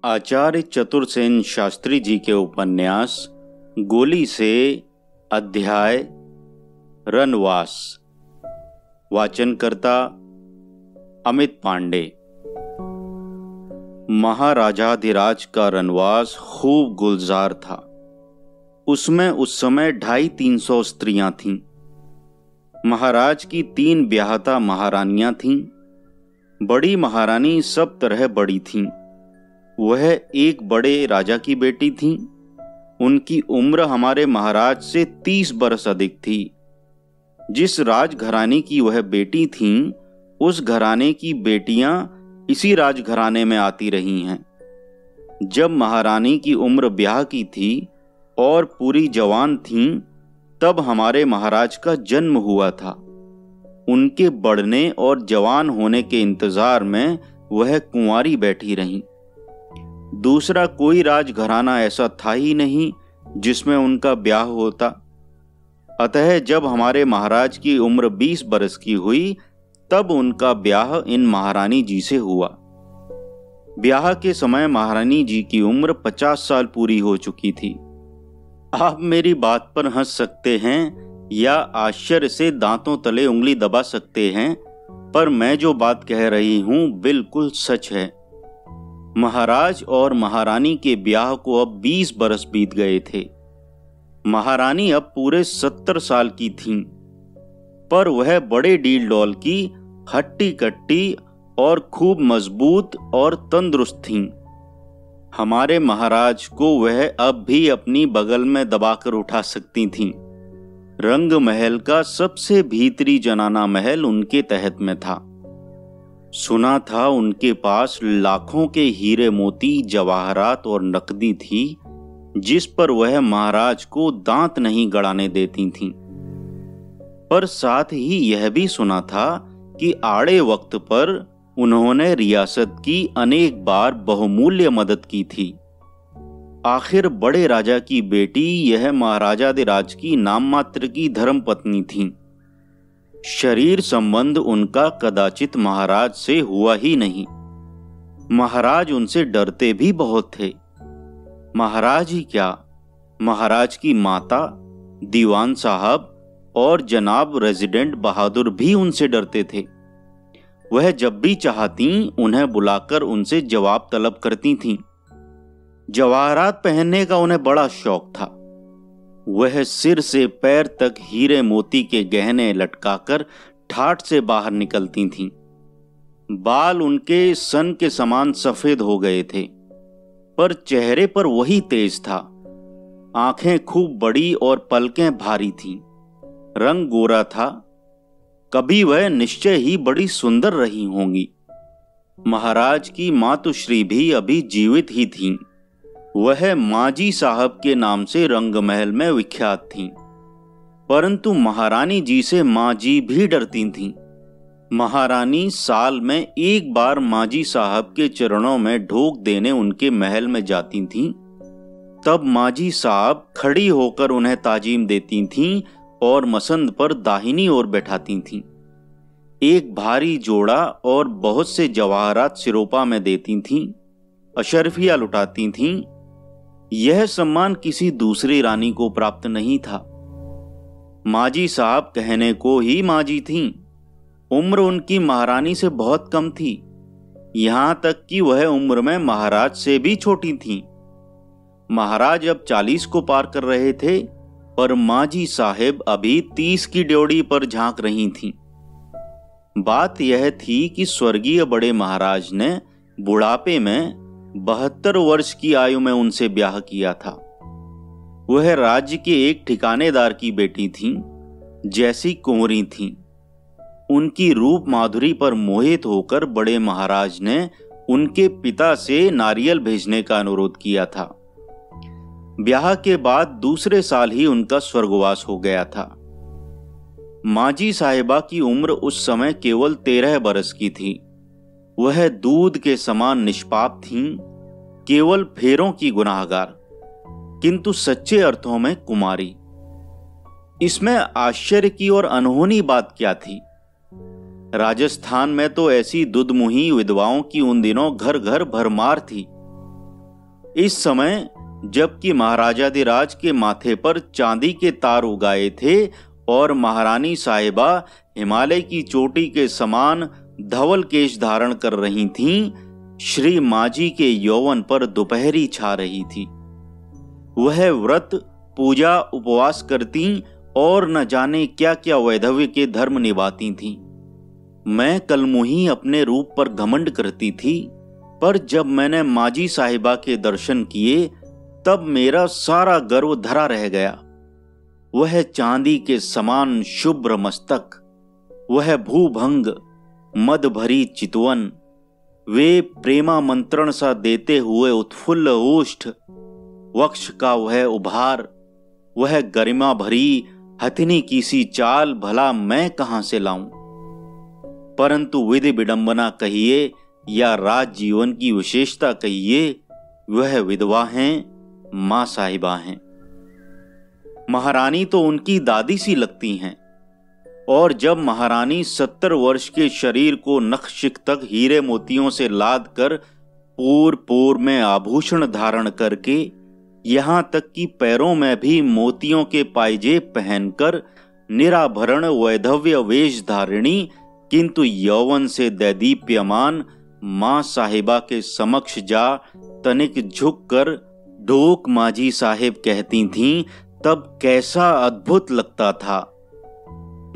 आचार्य चतुरसेन शास्त्री जी के उपन्यास गोली से अध्याय रनवास। वाचनकर्ता अमित पांडे। महाराजाधिराज का रनवास खूब गुलजार था। उसमें उस समय 250-300 स्त्रियां थीं। महाराज की 3 ब्याहता महारानियां थीं। बड़ी महारानी सब तरह बड़ी थीं। वह एक बड़े राजा की बेटी थीं। उनकी उम्र हमारे महाराज से 30 बरस अधिक थी। जिस राजघराने की वह बेटी थीं, उस घराने की बेटियां इसी राजघराने में आती रही हैं। जब महारानी की उम्र ब्याह की थी और पूरी जवान थीं, तब हमारे महाराज का जन्म हुआ था। उनके बढ़ने और जवान होने के इंतजार में वह कुंवारी बैठी रहीं। दूसरा कोई राजघराना ऐसा था ही नहीं जिसमें उनका ब्याह होता। अतः जब हमारे महाराज की उम्र 20 बरस की हुई, तब उनका ब्याह इन महारानी जी से हुआ। ब्याह के समय महारानी जी की उम्र 50 साल पूरी हो चुकी थी। आप मेरी बात पर हंस सकते हैं या आश्चर्य से दांतों तले उंगली दबा सकते हैं, पर मैं जो बात कह रही हूं बिल्कुल सच है। महाराज और महारानी के ब्याह को अब 20 बरस बीत गए थे। महारानी अब पूरे 70 साल की थीं, पर वह बड़े डील डॉल की, हट्टी कट्टी और खूब मजबूत और तंदुरुस्त थीं। हमारे महाराज को वह अब भी अपनी बगल में दबाकर उठा सकती थीं। रंग महल का सबसे भीतरी जनाना महल उनके तहत में था। सुना था उनके पास लाखों के हीरे मोती, जवाहरात और नकदी थी, जिस पर वह महाराज को दांत नहीं गड़ाने देती थीं। पर साथ ही यह भी सुना था कि आड़े वक्त पर उन्होंने रियासत की अनेक बार बहुमूल्य मदद की थी। आखिर बड़े राजा की बेटी यह महाराजाधिराज की नाम मात्र की धर्मपत्नी थीं। शरीर संबंध उनका कदाचित महाराज से हुआ ही नहीं। महाराज उनसे डरते भी बहुत थे। महाराज ही क्या, महाराज की माता, दीवान साहब और जनाब रेजिडेंट बहादुर भी उनसे डरते थे। वह जब भी चाहती उन्हें बुलाकर उनसे जवाब तलब करती थीं। जवाहरात पहनने का उन्हें बड़ा शौक था। वह सिर से पैर तक हीरे मोती के गहने लटकाकर ठाठ से बाहर निकलती थीं। बाल उनके सन के समान सफेद हो गए थे, पर चेहरे पर वही तेज था। आंखें खूब बड़ी और पलकें भारी थीं। रंग गोरा था। कभी वह निश्चय ही बड़ी सुंदर रही होंगी। महाराज की मातुश्री भी अभी जीवित ही थीं। वह माजी साहब के नाम से रंगमहल में विख्यात थीं, परंतु महारानी जी से माजी भी डरती थीं। महारानी साल में एक बार माजी साहब के चरणों में ढोक देने उनके महल में जाती थीं। तब माजी साहब खड़ी होकर उन्हें ताजीम देती थीं और मसंद पर दाहिनी ओर बैठाती थीं। एक भारी जोड़ा और बहुत से जवाहरात सिरोपा में देती थीं। अशर्फिया लुटाती थीं। यह सम्मान किसी दूसरी रानी को प्राप्त नहीं था। माजी साहब कहने को ही माजी थीं। उम्र उनकी महारानी से बहुत कम थी। यहां तक कि वह उम्र में महाराज से भी छोटी थीं। महाराज अब 40 को पार कर रहे थे, पर माजी साहेब अभी 30 की ड्योढ़ी पर झांक रही थीं। बात यह थी कि स्वर्गीय बड़े महाराज ने बुढ़ापे में 72 वर्ष की आयु में उनसे ब्याह किया था। वह राज्य के एक ठिकानेदार की बेटी थीं, जैसी कुंवरी थीं। उनकी रूप माधुरी पर मोहित होकर बड़े महाराज ने उनके पिता से नारियल भेजने का अनुरोध किया था। ब्याह के बाद दूसरे साल ही उनका स्वर्गवास हो गया था। माजी साहिबा की उम्र उस समय केवल 13 बरस की थी। वह दूध के समान निष्पाप थीं, केवल फेरों की गुनाहगार, किंतु सच्चे अर्थों में कुमारी। इसमें आश्चर्य की और अनहोनी बात क्या थी? राजस्थान में तो ऐसी दुधमुही विधवाओं की उन दिनों घर घर भरमार थी। इस समय जबकि महाराजाधिराज के माथे पर चांदी के तार उगाए थे और महारानी साहिबा हिमालय की चोटी के समान धवल केश धारण कर रही थीं, श्री माजी के यौवन पर दोपहरी छा रही थी। वह व्रत, पूजा, उपवास करती और न जाने क्या क्या वैधव्य के धर्म निभाती थीं। मैं कलमुही अपने रूप पर घमंड करती थी, पर जब मैंने माजी साहिबा के दर्शन किए तब मेरा सारा गर्व धरा रह गया। वह चांदी के समान शुभ्र मस्तक, वह भूभंग मद भरी चितवन, वे प्रेमा मंत्रण सा देते हुए उत्फुल्ल ओष्ठ, वक्ष का वह उभार, वह गरिमा भरी हथिनी की सी चाल भला मैं कहां से लाऊं। परंतु विधि विडंबना कहिए या राज जीवन की विशेषता कहिए, वह विधवा हैं, मां साहिबा हैं। महारानी तो उनकी दादी सी लगती हैं, और जब महारानी 70 वर्ष के शरीर को नखशिख तक हीरे मोतियों से लाद कर पूर पूर में आभूषण धारण करके, यहां तक कि पैरों में भी मोतियों के पायजेब पहनकर निराभरण वैधव्य वेश धारिणी किंतु यौवन से दैदीप्यमान मां साहिबा के समक्ष जा तनिक झुककर ढोक माजी साहेब कहती थीं, तब कैसा अद्भुत लगता था।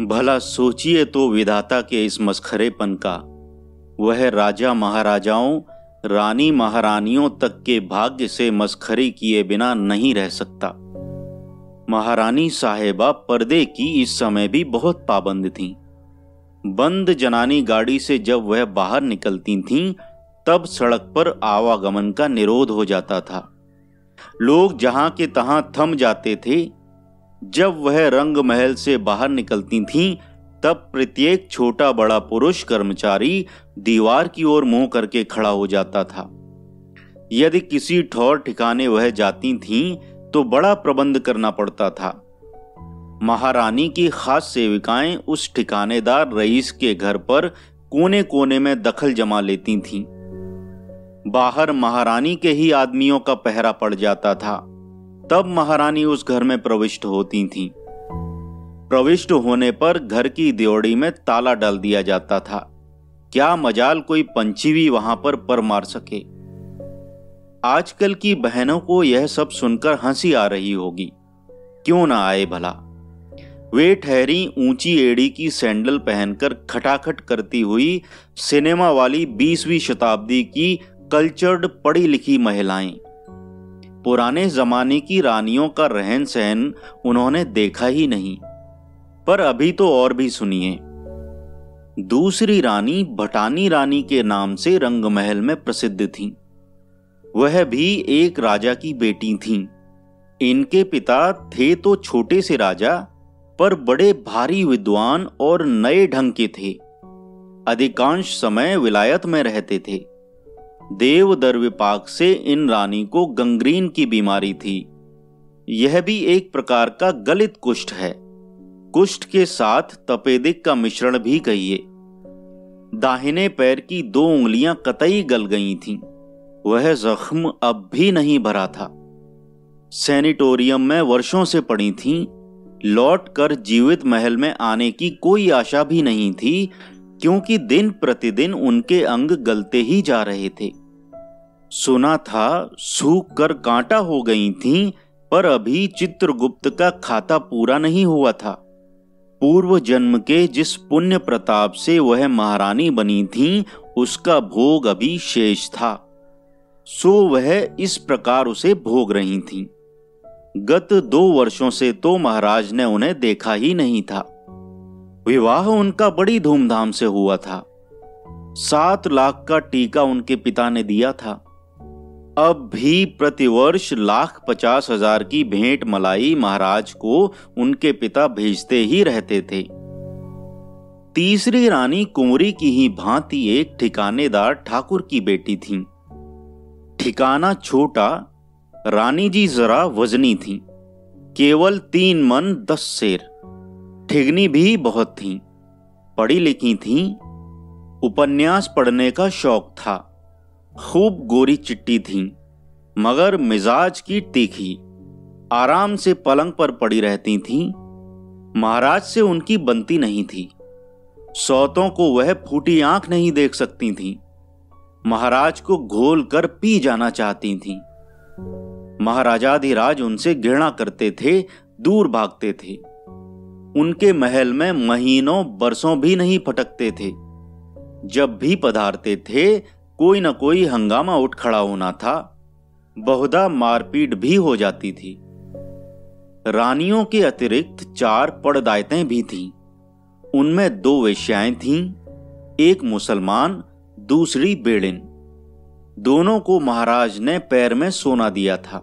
भला सोचिए तो विधाता के इस मस्खरेपन का। वह राजा महाराजाओं, रानी महारानियों तक के भाग्य से मस्खरी किए बिना नहीं रह सकता। महारानी साहेबा पर्दे की इस समय भी बहुत पाबंद थीं। बंद जनानी गाड़ी से जब वह बाहर निकलती थीं, तब सड़क पर आवागमन का निरोध हो जाता था। लोग जहां के तहां थम जाते थे। जब वह रंग महल से बाहर निकलती थीं, तब प्रत्येक छोटा बड़ा पुरुष कर्मचारी दीवार की ओर मुंह करके खड़ा हो जाता था। यदि किसी ठौर ठिकाने वह जाती थीं, तो बड़ा प्रबंध करना पड़ता था। महारानी की खास सेविकाएं उस ठिकानेदार रईस के घर पर कोने कोने में दखल जमा लेती थीं। बाहर महारानी के ही आदमियों का पहरा पड़ जाता था। तब महारानी उस घर में प्रविष्ट होती थीं। प्रविष्ट होने पर घर की द्योड़ी में ताला डाल दिया जाता था। क्या मजाल कोई पंछी भी वहां पर पर मार सके। आजकल की बहनों को यह सब सुनकर हंसी आ रही होगी। क्यों ना आए भला। वे ठहरी ऊंची एड़ी की सैंडल पहनकर खटाखट करती हुई सिनेमा वाली 20वीं शताब्दी की कल्चर्ड पढ़ी लिखी महिलाएं। पुराने जमाने की रानियों का रहन सहन उन्होंने देखा ही नहीं। पर अभी तो और भी सुनिए। दूसरी रानी भटानी रानी के नाम से रंगमहल में प्रसिद्ध थीं। वह भी एक राजा की बेटी थीं। इनके पिता थे तो छोटे से राजा, पर बड़े भारी विद्वान और नए ढंग के थे। अधिकांश समय विलायत में रहते थे। देव दर्विपाक से इन रानी को गंग्रीन की बीमारी थी। यह भी एक प्रकार का गलित कुष्ठ है। कुष्ठ के साथ तपेदिक का मिश्रण भी कहिए। दाहिने पैर की 2 उंगलियां कतई गल गई थीं। वह जख्म अब भी नहीं भरा था। सैनिटोरियम में वर्षों से पड़ी थीं। लौट कर जीवित महल में आने की कोई आशा भी नहीं थी, क्योंकि दिन प्रतिदिन उनके अंग गलते ही जा रहे थे। सुना था सूख कर कांटा हो गई थीं, पर अभी चित्रगुप्त का खाता पूरा नहीं हुआ था। पूर्व जन्म के जिस पुण्य प्रताप से वह महारानी बनी थीं, उसका भोग अभी शेष था। सो वह इस प्रकार उसे भोग रही थीं। गत 2 वर्षों से तो महाराज ने उन्हें देखा ही नहीं था। विवाह उनका बड़ी धूमधाम से हुआ था। 7 लाख का टीका उनके पिता ने दिया था। अब भी प्रतिवर्ष 1,50,000 की भेंट मलाई महाराज को उनके पिता भेजते ही रहते थे। तीसरी रानी कुंवरी की ही भांति एक ठिकानेदार ठाकुर की बेटी थी। ठिकाना छोटा, रानी जी जरा वजनी थी। केवल 3 मन 10 सेर। ठिगनी भी बहुत थी। पढ़ी लिखी थी। उपन्यास पढ़ने का शौक था। खूब गोरी चिट्टी थी। मगर मिजाज की तीखी, आराम से पलंग पर पड़ी रहती थीं। महाराज से उनकी बनती नहीं थी। सौतों को वह फूटी आंख नहीं देख सकती थीं। महाराज को घोल कर पी जाना चाहती थीं। महाराजाधिराज उनसे घृणा करते थे, दूर भागते थे। उनके महल में महीनों बरसों भी नहीं फटकते थे। जब भी पधारते थे कोई न कोई हंगामा उठ खड़ा होना था। बहुधा मारपीट भी हो जाती थी। रानियों के अतिरिक्त 4 पड़दायतें भी थीं। उनमें 2 वेश्याएं थीं, एक मुसलमान, दूसरी बेड़िन। दोनों को महाराज ने पैर में सोना दिया था।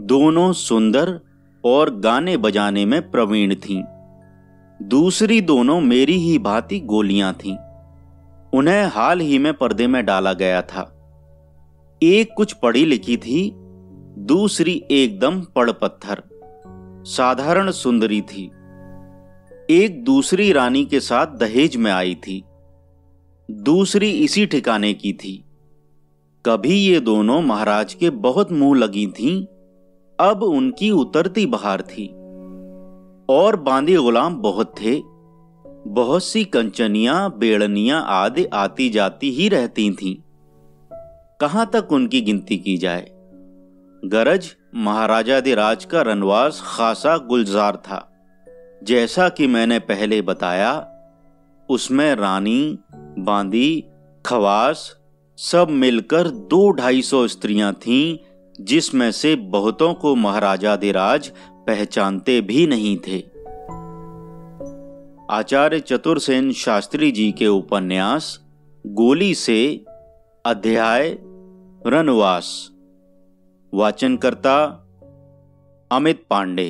दोनों सुंदर और गाने बजाने में प्रवीण थीं। दूसरी दोनों मेरी ही भांति गोलियां थीं। उन्हें हाल ही में पर्दे में डाला गया था। एक कुछ पढ़ी लिखी थी, दूसरी एकदम पड़पत्थर, साधारण सुंदरी थी। एक दूसरी रानी के साथ दहेज में आई थी, दूसरी इसी ठिकाने की थी। कभी ये दोनों महाराज के बहुत मुंह लगी थीं, अब उनकी उतरती बहार थी। और बांदी गुलाम बहुत थे। बहुत सी कंचनियां, बेड़नियां आदि आती जाती ही रहती थीं। कहां तक उनकी गिनती की जाए। गरज महाराजाधिराज का रनवास खासा गुलजार था। जैसा कि मैंने पहले बताया, उसमें रानी, बांदी, खवास सब मिलकर 200-250 स्त्रियां थीं, जिसमें से बहुतों को महाराजाधिराज पहचानते भी नहीं थे। आचार्य चतुरसेन शास्त्री जी के उपन्यास गोली से अध्याय रनवास। वाचनकर्ता अमित पांडे।